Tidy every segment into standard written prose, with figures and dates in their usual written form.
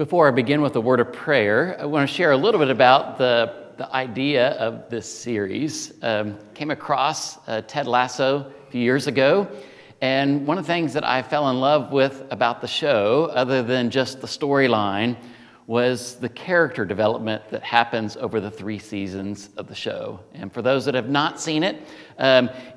Before I begin with a word of prayer, I want to share a little bit about the idea of this series. Came across Ted Lasso a few years ago, and one of the things that I fell in love with about the show, other than just the storyline, was the character development that happens over the 3 seasons of the show. And for those that have not seen it,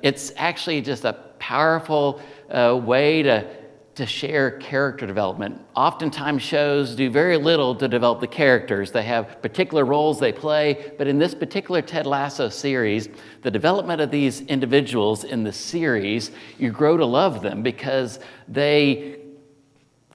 it's actually just a powerful way to share character development. Oftentimes shows do very little to develop the characters. They have particular roles they play, but in this particular Ted Lasso series, the development of these individuals in the series, you grow to love them because they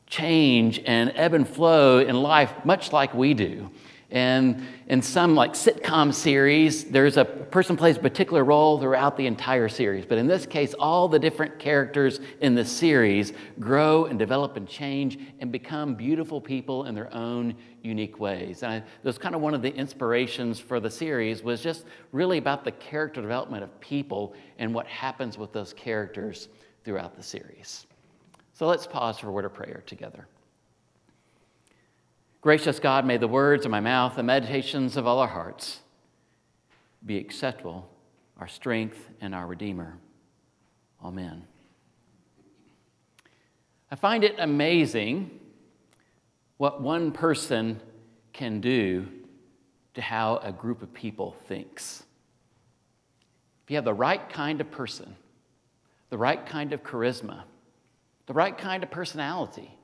change and ebb and flow in life much like we do. And in some like sitcom series, there's a person plays a particular role throughout the entire series. But in this case, all the different characters in the series grow and develop and change and become beautiful people in their own unique ways. And that was kind of one of the inspirations for the series, was just really about the character development of people and what happens with those characters throughout the series. So let's pause for a word of prayer together. Gracious God, may the words of my mouth, the meditations of all our hearts be acceptable, our strength and our Redeemer. Amen. I find it amazing what one person can do to how a group of people thinks. If you have the right kind of person, the right kind of charisma, the right kind of personality,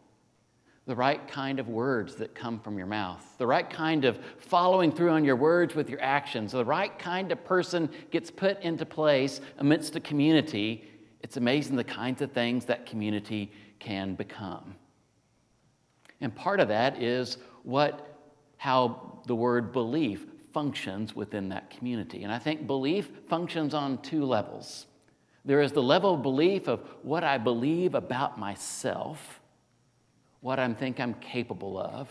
the right kind of words that come from your mouth, the right kind of following through on your words with your actions, the right kind of person gets put into place amidst a community, it's amazing the kinds of things that community can become. And part of that is how the word belief functions within that community. And I think belief functions on 2 levels. There is the level of belief of what I believe about myself, what I think I'm capable of.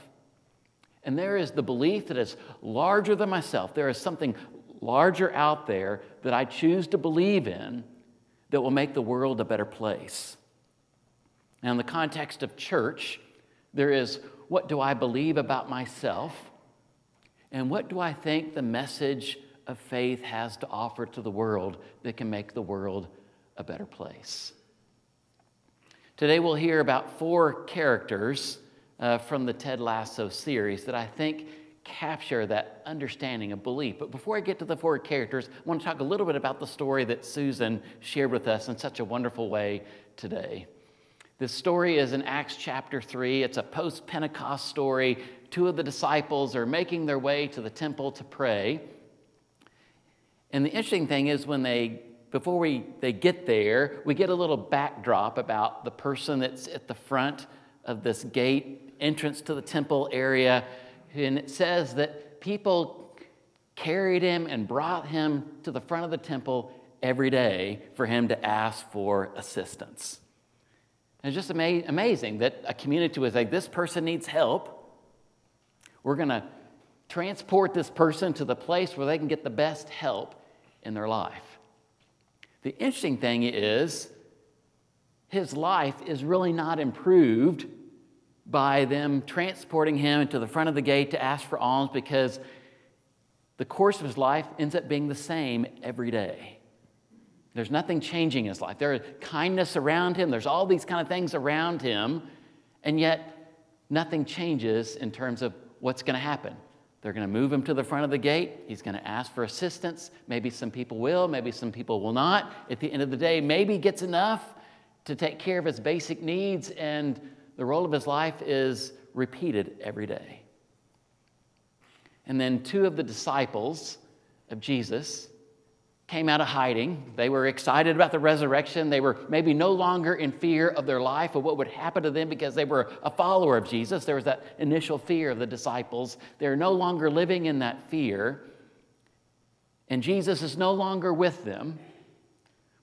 And there is the belief that is larger than myself. There is something larger out there that I choose to believe in that will make the world a better place. Now, in the context of church, there is what do I believe about myself, and what do I think the message of faith has to offer to the world that can make the world a better place. Today we'll hear about 4 characters from the Ted Lasso series that I think capture that understanding of belief. But before I get to the 4 characters, I want to talk a little bit about the story that Susan shared with us in such a wonderful way today. This story is in Acts chapter 3. It's a post-Pentecost story. 2 of the disciples are making their way to the temple to pray. And the interesting thing is before they get there, we get a little backdrop about the person that's at the front of this gate entrance to the temple area. And it says that people carried him and brought him to the front of the temple every day for him to ask for assistance. And it's just amazing that a community was like, this person needs help. We're going to transport this person to the place where they can get the best help in their life. The interesting thing is, his life is really not improved by them transporting him to the front of the gate to ask for alms, because the course of his life ends up being the same every day. There's nothing changing in his life. There is kindness around him. There's all these kind of things around him, and yet nothing changes in terms of what's going to happen. They're going to move him to the front of the gate. He's going to ask for assistance. Maybe some people will, maybe some people will not. At the end of the day, maybe he gets enough to take care of his basic needs, and the role of his life is repeated every day. And then 2 of the disciples of Jesus came out of hiding. They were excited about the resurrection. They were maybe no longer in fear of their life, of what would happen to them, because they were a follower of Jesus. There was that initial fear of the disciples. They're no longer living in that fear. And Jesus is no longer with them,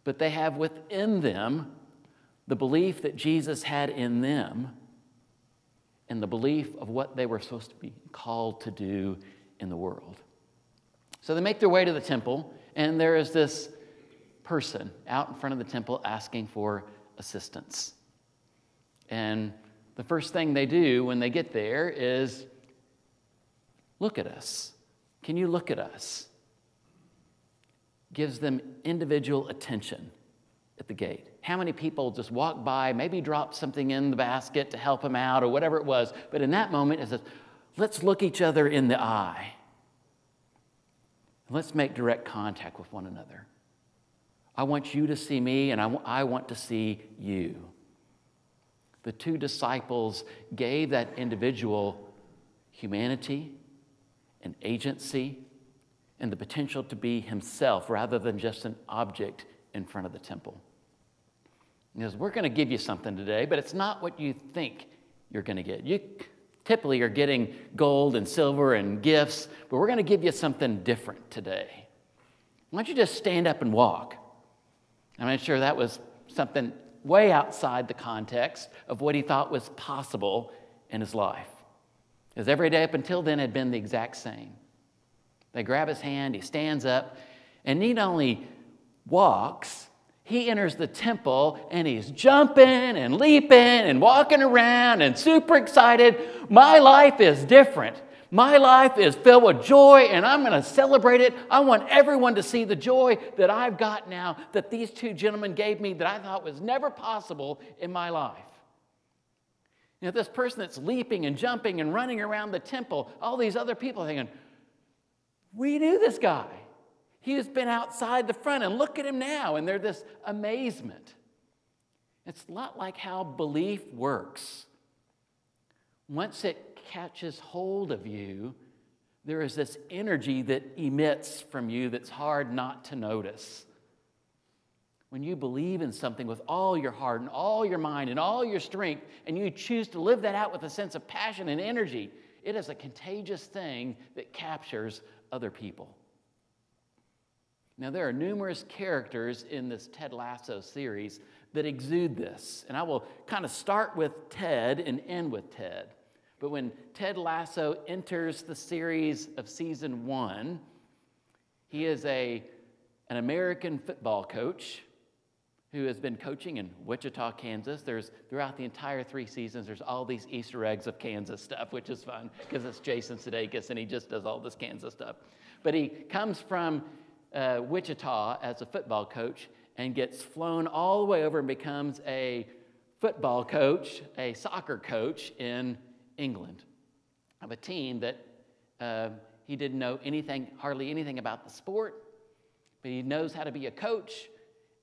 but they have within them the belief that Jesus had in them and the belief of what they were supposed to be called to do in the world. So they make their way to the temple, and there is this person out in front of the temple asking for assistance. And the first thing they do when they get there is look at us. Can you look at us? Gives them individual attention at the gate. How many people just walk by, maybe drop something in the basket to help them out or whatever it was, but in that moment it says, let's look each other in the eye. Let's make direct contact with one another. I want you to see me, and I want to see you. The two disciples gave that individual humanity and agency and the potential to be himself rather than just an object in front of the temple. Because we're going to give you something today, but it's not what you think you're going to get. You typically are getting gold and silver and gifts, but we're going to give you something different today. Why don't you just stand up and walk? I'm sure that was something way outside the context of what he thought was possible in his life. Because every day up until then had been the exact same. They grab his hand, he stands up, and he not only walks, he enters the temple and he's jumping and leaping and walking around and super excited. My life is different. My life is filled with joy, and I'm going to celebrate it. I want everyone to see the joy that I've got now that these two gentlemen gave me that I thought was never possible in my life. You know, this person that's leaping and jumping and running around the temple, all these other people thinking, we knew this guy. He's been outside the front, and look at him now. And there's this amazement. It's a lot like how belief works. Once it catches hold of you, there is this energy that emits from you that's hard not to notice. When you believe in something with all your heart and all your mind and all your strength, and you choose to live that out with a sense of passion and energy, it is a contagious thing that captures other people. Now, there are numerous characters in this Ted Lasso series that exude this. And I will kind of start with Ted and end with Ted. But when Ted Lasso enters the series of season 1, he is an American football coach who has been coaching in Wichita, Kansas. Throughout the entire 3 seasons, there's all these Easter eggs of Kansas stuff, which is fun because it's Jason Sudeikis and he just does all this Kansas stuff. But he comes from Wichita as a football coach and gets flown all the way over and becomes a football coach, a soccer coach in England of a team that he didn't know hardly anything about the sport, but he knows how to be a coach,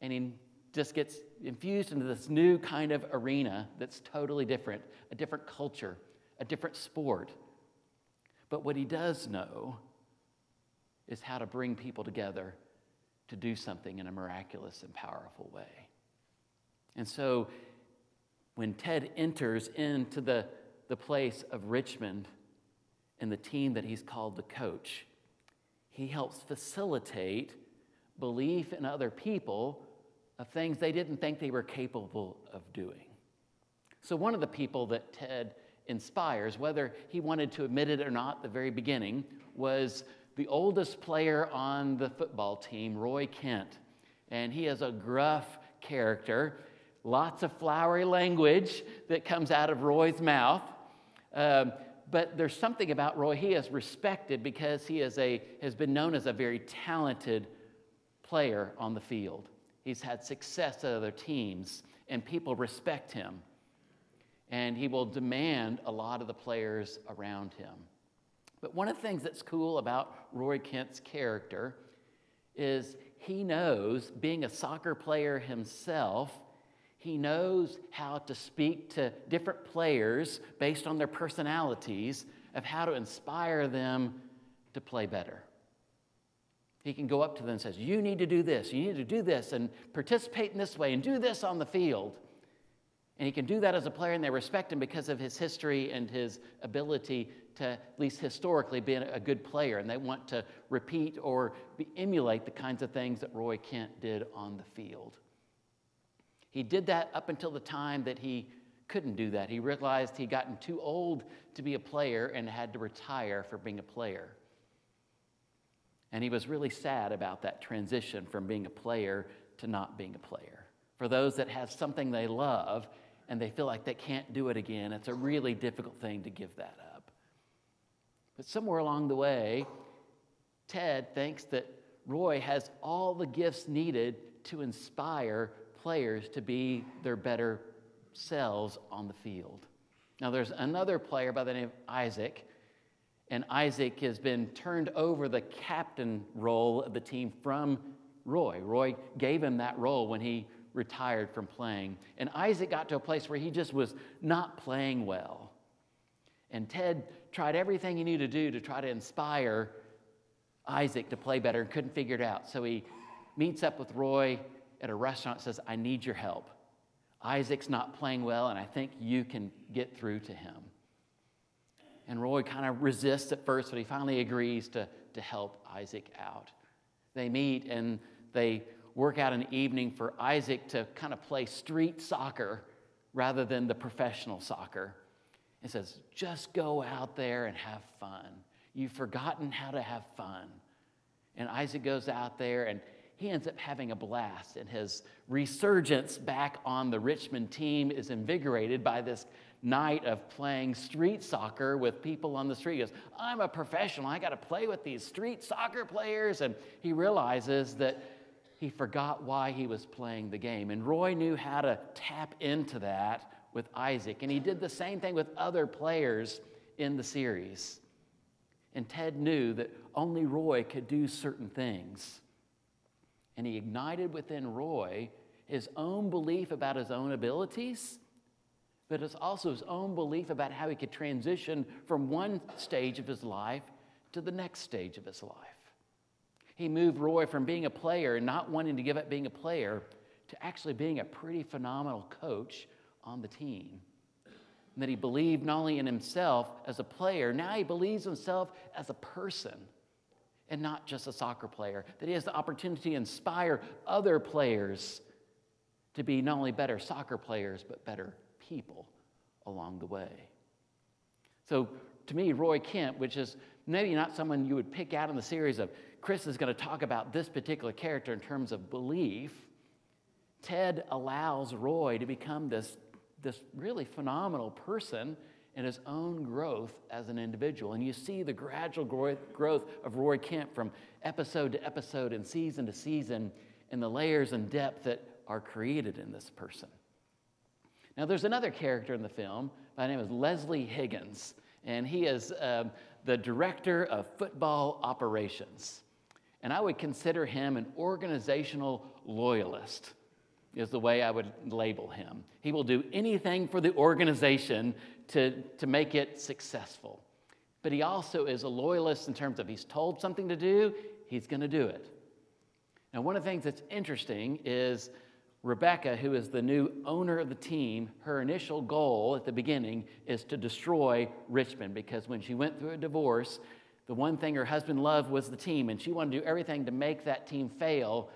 and he just gets infused into this new kind of arena that's totally different, a different culture, a different sport. But what he does know is how to bring people together to do something in a miraculous and powerful way. And so when Ted enters into the place of Richmond and the team that he's called the coach, he helps facilitate belief in other people of things they didn't think they were capable of doing. So one of the people that Ted inspires, whether he wanted to admit it or not at the very beginning, was the oldest player on the football team, Roy Kent. And he is a gruff character, lots of flowery language that comes out of Roy's mouth. But there's something about Roy. He is respected because he has been known as a very talented player on the field. He's had success at other teams, and people respect him. And he will demand a lot of the players around him. But one of the things that's cool about Roy Kent's character is he knows, being a soccer player himself, he knows how to speak to different players based on their personalities of how to inspire them to play better. He can go up to them and says, you need to do this, you need to do this, and participate in this way, and do this on the field. And he can do that as a player, and they respect him because of his history and his ability to, at least historically, be a good player. And they want to repeat or emulate the kinds of things that Roy Kent did on the field. He did that up until the time that he couldn't do that. He realized he'd gotten too old to be a player and had to retire for being a player. And he was really sad about that transition from being a player to not being a player. For those that have something they love and they feel like they can't do it again. It's a really difficult thing to give that up. But somewhere along the way, Ted thinks that Roy has all the gifts needed to inspire players to be their better selves on the field. Now, there's another player by the name of Isaac, and Isaac has been turned over the captain role of the team from Roy. Roy gave him that role when he retired from playing. And Isaac got to a place where he just was not playing well. And Ted tried everything he knew to do to try to inspire Isaac to play better and couldn't figure it out. So he meets up with Roy at a restaurant and says, I need your help. Isaac's not playing well, and I think you can get through to him. And Roy kind of resists at first, but he finally agrees to help Isaac out. They meet and they work out an evening for Isaac to kind of play street soccer rather than the professional soccer. It says, just go out there and have fun. You've forgotten how to have fun. And Isaac goes out there and he ends up having a blast, and his resurgence back on the Richmond team is invigorated by this night of playing street soccer with people on the street. He goes, I'm a professional. I got to play with these street soccer players. And he realizes that he forgot why he was playing the game. And Roy knew how to tap into that with Isaac. And he did the same thing with other players in the series. And Ted knew that only Roy could do certain things. And he ignited within Roy his own belief about his own abilities, but it's also his own belief about how he could transition from one stage of his life to the next stage of his life. He moved Roy from being a player and not wanting to give up being a player to actually being a pretty phenomenal coach on the team. And that he believed not only in himself as a player, now he believes himself as a person and not just a soccer player. That he has the opportunity to inspire other players to be not only better soccer players, but better people along the way. So to me, Roy Kent, which is maybe not someone you would pick out in the series of, Chris is going to talk about this particular character in terms of belief, Ted allows Roy to become this really phenomenal person in his own growth as an individual. And you see the gradual growth of Roy Kent from episode to episode and season to season and the layers and depth that are created in this person. Now, there's another character in the film by the name of Leslie Higgins, and he is the director of football operations. And I would consider him an organizational loyalist, is the way I would label him. He will do anything for the organization to make it successful. But he also is a loyalist in terms of he's told something to do, he's going to do it. Now, one of the things that's interesting is Rebecca, who is the new owner of the team, her initial goal at the beginning is to destroy Richmond, because when she went through a divorce, the one thing her husband loved was the team, and she wanted to do everything to make that team fail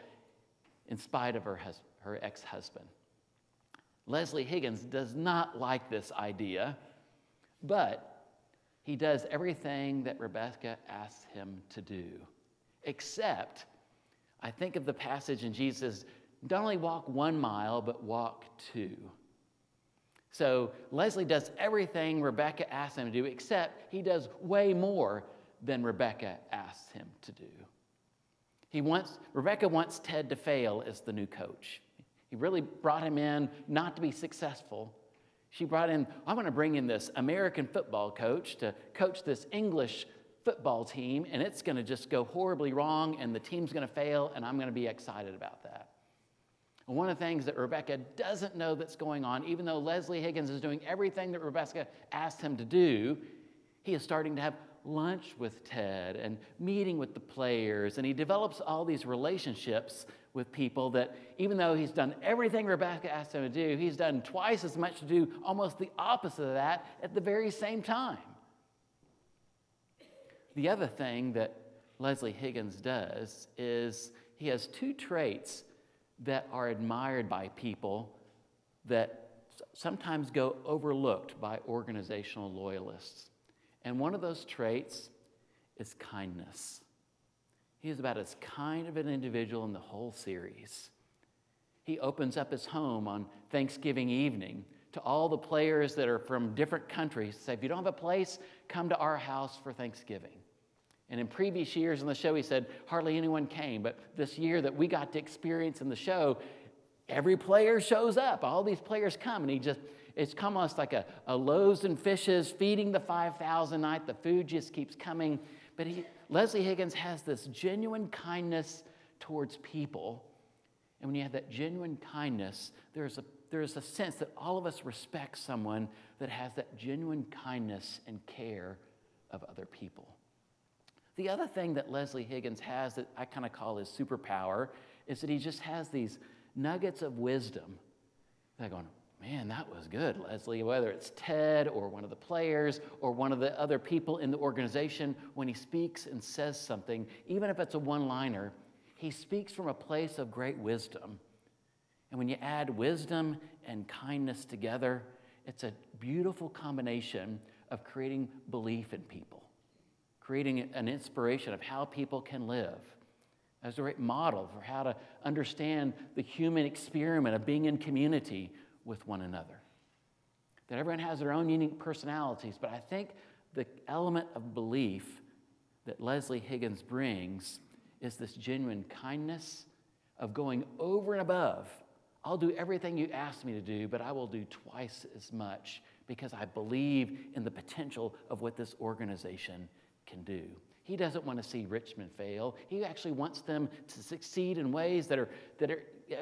in spite of her ex-husband. Leslie Higgins does not like this idea, but he does everything that Rebecca asks him to do, except I think of the passage in Jesus, don't only walk 1 mile, but walk 2. So Leslie does everything Rebecca asks him to do, except he does way more than Rebecca asks him to do. Rebecca wants Ted to fail as the new coach. He really brought him in not to be successful. She brought in, I want to bring in this American football coach to coach this English football team, and it's going to just go horribly wrong, and the team's going to fail, and I'm going to be excited about that. And one of the things that Rebecca doesn't know that's going on, even though Leslie Higgins is doing everything that Rebecca asked him to do, he is starting to have lunch with Ted and meeting with the players, and he develops all these relationships with people that even though he's done everything Rebecca asked him to do, he's done twice as much to do almost the opposite of that at the very same time. The other thing that Leslie Higgins does is he has 2 traits that are admired by people that sometimes go overlooked by organizational loyalists. And one of those traits is kindness. He is about as kind of an individual in the whole series. He opens up his home on Thanksgiving evening to all the players that are from different countries, say, if you don't have a place, come to our house for Thanksgiving. And in previous years in the show, he said hardly anyone came. But this year that we got to experience in the show, every player shows up. All these players come, and it's almost like a loaves and fishes feeding the 5,000 night. The food just keeps coming. But Leslie Higgins has this genuine kindness towards people. And when you have that genuine kindness, there's a sense that all of us respect someone that has that genuine kindness and care of other people. The other thing that Leslie Higgins has that I kind of call his superpower is that he just has these nuggets of wisdom. They're going, man, that was good, Leslie. Whether it's Ted or one of the players or one of the other people in the organization, when he speaks and says something, even if it's a one-liner, he speaks from a place of great wisdom. And when you add wisdom and kindness together, it's a beautiful combination of creating belief in people, creating an inspiration of how people can live. As a great model for how to understand the human experiment of being in community with one another. That everyone has their own unique personalities, but I think the element of belief that Leslie Higgins brings is this genuine kindness of going over and above. I'll do everything you ask me to do, but I will do twice as much because I believe in the potential of what this organization can do. He doesn't want to see Richmond fail. He actually wants them to succeed in ways that are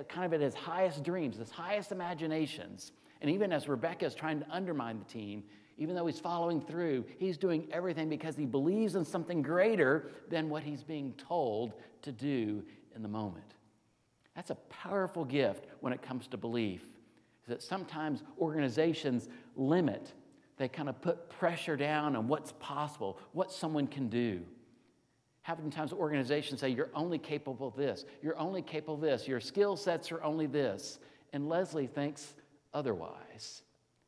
kind of at his highest dreams, his highest imaginations. And even as Rebecca is trying to undermine the team, even though he's following through, he's doing everything because he believes in something greater than what he's being told to do in the moment. That's a powerful gift when it comes to belief, is that sometimes organizations limit. They kind of put pressure down on what's possible, what someone can do. Oftentimes organizations say, you're only capable of this, you're only capable of this, your skill sets are only this. And Leslie thinks otherwise.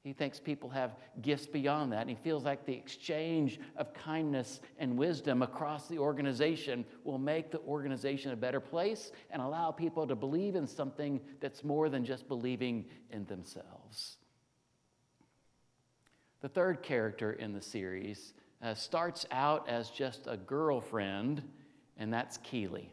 He thinks people have gifts beyond that, and he feels like the exchange of kindness and wisdom across the organization will make the organization a better place and allow people to believe in something that's more than just believing in themselves. The third character in the series starts out as just a girlfriend, and that's Keely.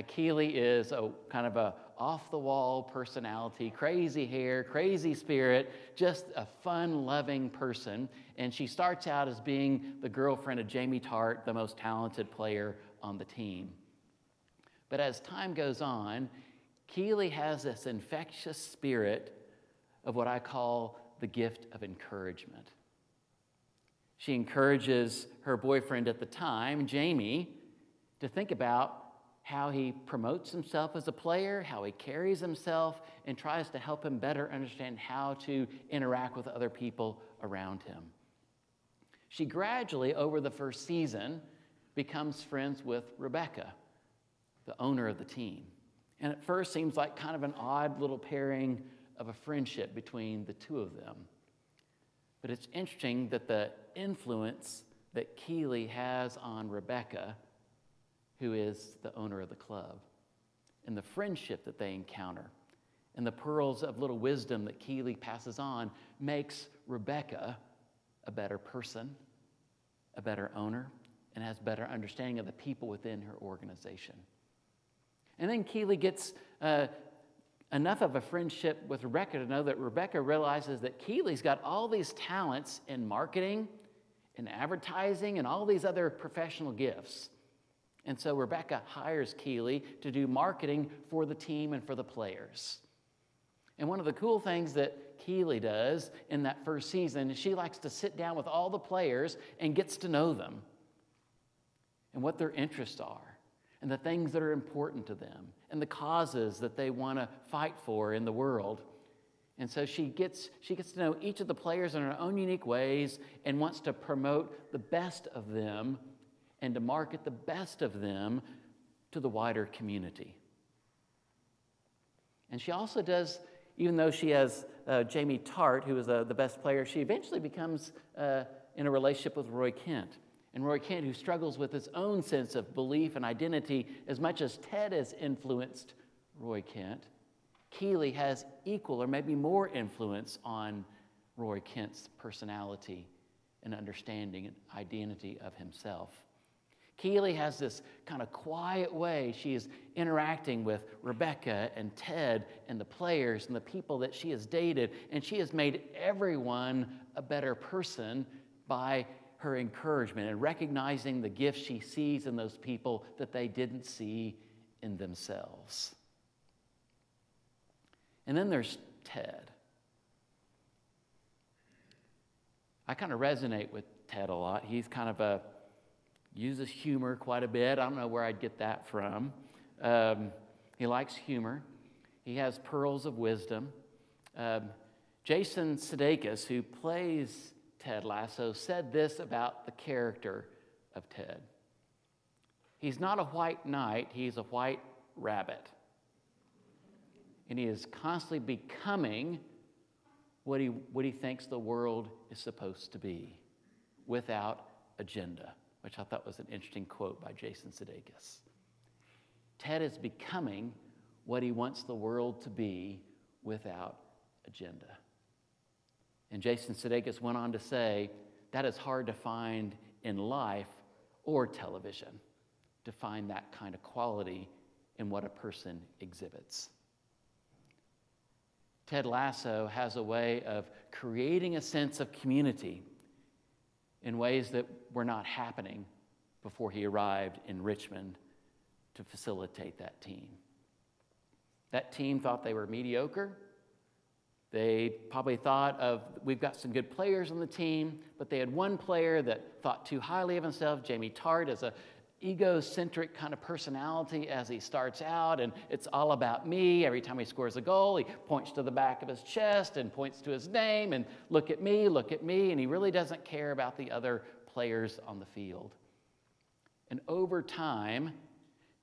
Keely is a kind of a off-the-wall personality, crazy hair, crazy spirit, just a fun-loving person. And she starts out as being the girlfriend of Jamie Tartt, the most talented player on the team. But as time goes on, Keely has this infectious spirit of what I call the gift of encouragement. She encourages her boyfriend at the time, Jamie, to think about how he promotes himself as a player, how he carries himself, and tries to help him better understand how to interact with other people around him. She gradually, over the first season, becomes friends with Rebecca, the owner of the team. And at first seems like kind of an odd little pairing of a friendship between the two of them. But it's interesting that the influence that Keely has on Rebecca, who is the owner of the club, and the friendship that they encounter, and the pearls of little wisdom that Keely passes on, makes Rebecca a better person, a better owner, and has better understanding of the people within her organization. And then Keely gets enough of a friendship with Rebecca to know that Rebecca realizes that Keely's got all these talents in marketing, in advertising, and all these other professional gifts. And so Rebecca hires Keely to do marketing for the team and for the players. And one of the cool things that Keely does in that first season is she likes to sit down with all the players and gets to know them and what their interests are and the things that are important to them and the causes that they want to fight for in the world. And so she gets to know each of the players in her own unique ways and wants to promote the best of them and to market the best of them to the wider community. And she also does, even though she has Jamie Tartt, who is the best player, she eventually becomes in a relationship with Roy Kent. And Roy Kent, who struggles with his own sense of belief and identity as much as Ted has influenced Roy Kent. Keeley has equal or maybe more influence on Roy Kent's personality and understanding and identity of himself. Keeley has this kind of quiet way she is interacting with Rebecca and Ted and the players and the people that she has dated, and she has made everyone a better person by her encouragement and recognizing the gifts she sees in those people that they didn't see in themselves. And then there's Ted. I kind of resonate with Ted a lot. He's kind of uses humor quite a bit. I don't know where I'd get that from. He likes humor. He has pearls of wisdom. Jason Sudeikis, who plays Ted Lasso, said this about the character of Ted. He's not a white knight, he's a white rabbit. And he is constantly becoming what he thinks the world is supposed to be, without agenda, which I thought was an interesting quote by Jason Sudeikis. Ted is becoming what he wants the world to be without agenda. And Jason Sudeikis went on to say, that is hard to find in life or television, to find that kind of quality in what a person exhibits. Ted Lasso has a way of creating a sense of community in ways that were not happening before he arrived in Richmond to facilitate that team. That team thought they were mediocre. They probably thought we've got some good players on the team, but they had one player that thought too highly of himself. Jamie Tart is an egocentric kind of personality as he starts out, and it's all about me. Every time he scores a goal, he points to the back of his chest and points to his name and look at me, and he really doesn't care about the other players on the field. And over time,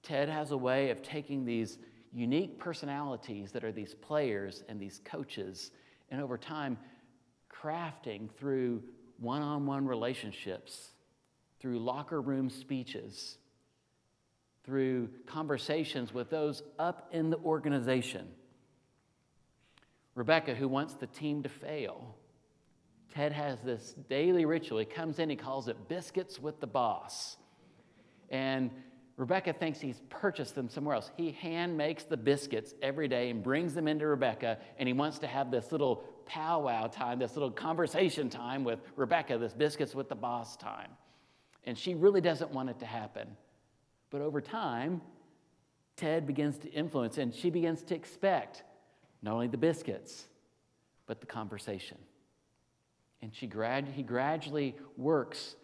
Ted has a way of taking these unique personalities that are these players and these coaches, and over time, crafting through one-on-one relationships, through locker room speeches, through conversations with those up in the organization. Rebecca, who wants the team to fail, Ted has this daily ritual. He comes in, he calls it biscuits with the boss. And Rebecca thinks he's purchased them somewhere else. He hand makes the biscuits every day and brings them into Rebecca, and he wants to have this little powwow time, this little conversation time with Rebecca, this biscuits with the boss time. And she really doesn't want it to happen. But over time, Ted begins to influence, and she begins to expect not only the biscuits, but the conversation. And he gradually works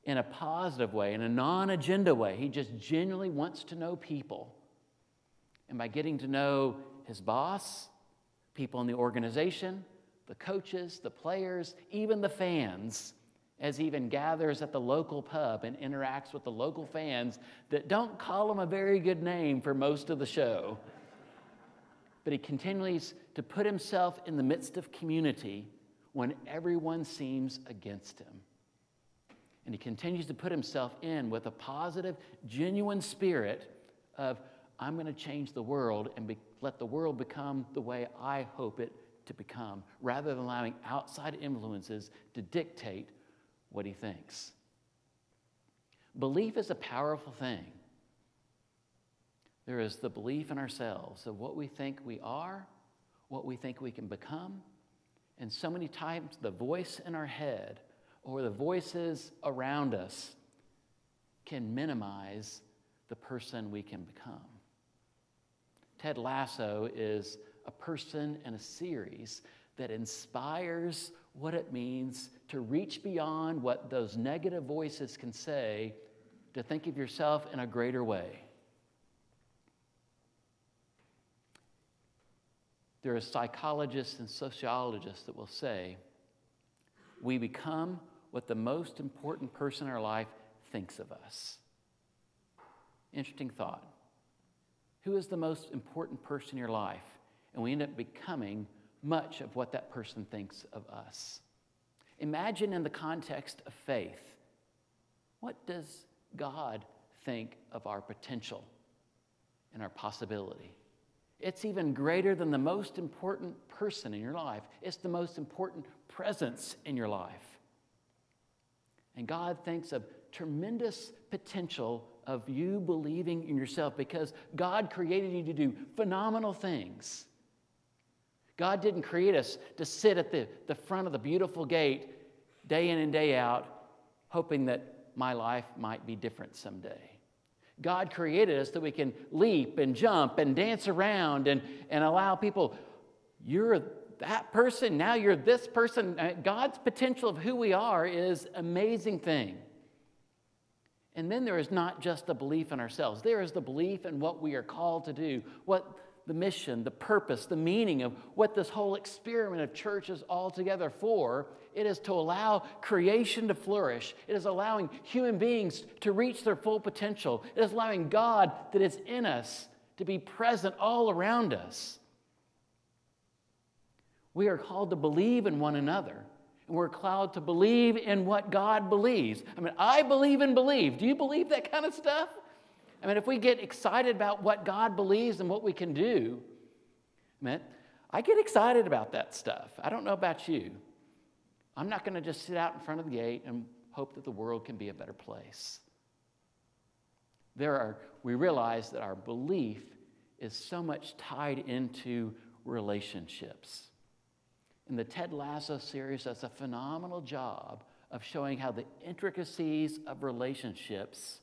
in a positive way, in a non-agenda way. He just genuinely wants to know people. And by getting to know his boss, people in the organization, the coaches, the players, even the fans, as he even gathers at the local pub and interacts with the local fans that don't call him a very good name for most of the show. But he continues to put himself in the midst of community when everyone seems against him. And he continues to put himself in with a positive, genuine spirit of, I'm going to change the world and let the world become the way I hope it to become, rather than allowing outside influences to dictate what he thinks. Belief is a powerful thing. There is the belief in ourselves of what we think we are, what we think we can become, and so many times the voice in our head or the voices around us can minimize the person we can become. Ted Lasso is a person in a series that inspires what it means to reach beyond what those negative voices can say, to think of yourself in a greater way. There are psychologists and sociologists that will say, we become what the most important person in our life thinks of us. Interesting thought. Who is the most important person in your life? And we end up becoming much of what that person thinks of us. Imagine in the context of faith, what does God think of our potential and our possibility? It's even greater than the most important person in your life. It's the most important presence in your life. And God thinks of tremendous potential of you believing in yourself because God created you to do phenomenal things. God didn't create us to sit at the front of the beautiful gate day in and day out, hoping that my life might be different someday. God created us so we can leap and jump and dance around and allow people, you're that person, now you're this person. God's potential of who we are is an amazing thing. And then there is not just the belief in ourselves. There is the belief in what we are called to do, what the mission, the purpose, the meaning of what this whole experiment of church is all together for. It is to allow creation to flourish. It is allowing human beings to reach their full potential. It is allowing God that is in us to be present all around us. We are called to believe in one another. And we're called to believe in what God believes. I mean, I believe and believe. Do you believe that kind of stuff? I mean, if we get excited about what God believes and what we can do, I get excited about that stuff. I don't know about you. I'm not going to just sit out in front of the gate and hope that the world can be a better place. We realize that our belief is so much tied into relationships. And the Ted Lasso series does a phenomenal job of showing how the intricacies of relationships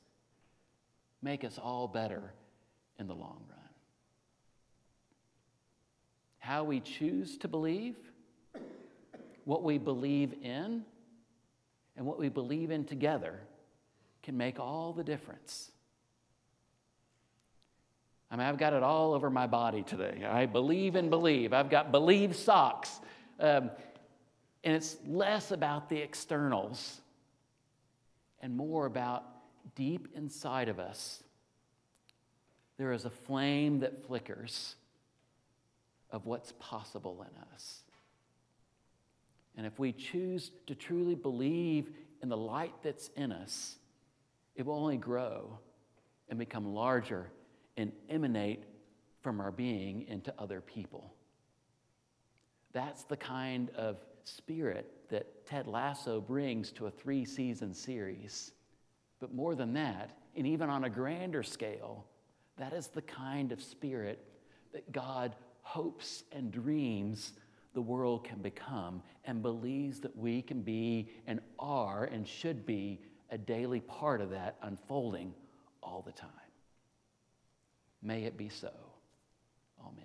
make us all better in the long run. How we choose to believe, what we believe in, and what we believe in together can make all the difference. I mean, I've got it all over my body today. I believe and believe. I've got believe socks. And it's less about the externals and more about deep inside of us. There is a flame that flickers of what's possible in us. And if we choose to truly believe in the light that's in us, it will only grow and become larger and emanate from our being into other people. That's the kind of spirit that Ted Lasso brings to a 3-season series. But more than that, and even on a grander scale, that is the kind of spirit that God hopes and dreams the world can become and believes that we can be and are and should be a daily part of that unfolding all the time. May it be so. Amen.